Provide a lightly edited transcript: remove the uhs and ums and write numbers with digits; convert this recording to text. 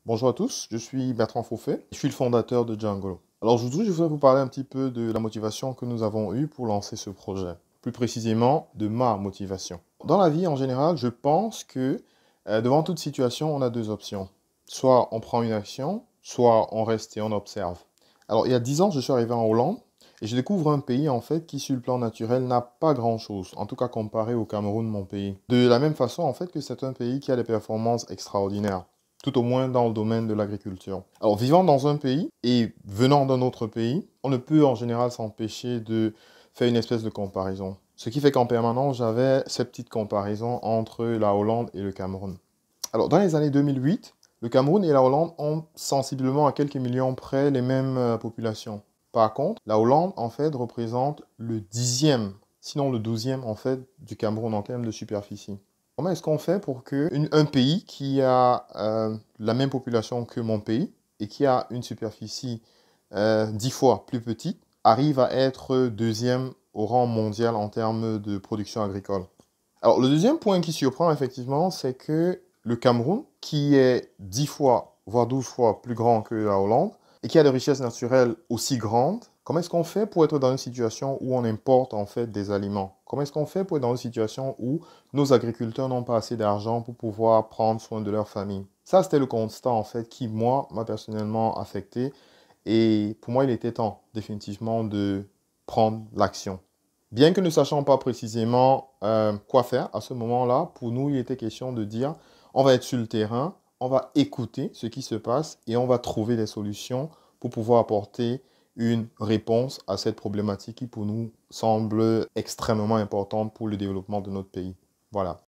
Bonjour à tous, je suis Bertrand Fauffet, je suis le fondateur de Django. Alors aujourd'hui, je voudrais vous parler un petit peu de la motivation que nous avons eue pour lancer ce projet. Plus précisément, de ma motivation. Dans la vie en général, je pense que devant toute situation, on a deux options. Soit on prend une action, soit on reste et on observe. Alors il y a 10 ans, je suis arrivé en Hollande et je découvre un pays en fait qui sur le plan naturel n'a pas grand-chose, en tout cas comparé au Cameroun, mon pays. De la même façon en fait que c'est un pays qui a des performances extraordinaires, tout au moins dans le domaine de l'agriculture. Alors, vivant dans un pays et venant d'un autre pays, on ne peut en général s'empêcher de faire une espèce de comparaison. Ce qui fait qu'en permanence, j'avais cette petite comparaison entre la Hollande et le Cameroun. Alors, dans les années 2008, le Cameroun et la Hollande ont sensiblement à quelques millions près les mêmes populations. Par contre, la Hollande, en fait, représente le 10e, sinon le 12e, en fait, du Cameroun en termes de superficie. Comment est-ce qu'on fait pour que un pays qui a la même population que mon pays et qui a une superficie 10 fois plus petite arrive à être deuxième au rang mondial en termes de production agricole? Alors, le deuxième point qui surprend effectivement, c'est que le Cameroun, qui est 10 fois, voire 12 fois plus grand que la Hollande, et qui a des richesses naturelles aussi grandes, comment est-ce qu'on fait pour être dans une situation où on importe en fait des aliments? Comment est-ce qu'on fait pour être dans une situation où nos agriculteurs n'ont pas assez d'argent pour pouvoir prendre soin de leur famille? Ça, c'était le constat en fait qui, moi, m'a personnellement affecté. Et pour moi, il était temps définitivement de prendre l'action. Bien que ne sachant pas précisément quoi faire à ce moment-là, pour nous, il était question de dire, on va être sur le terrain, on va écouter ce qui se passe et on va trouver des solutions pour pouvoir apporter une réponse à cette problématique qui, pour nous, semble extrêmement importante pour le développement de notre pays. Voilà.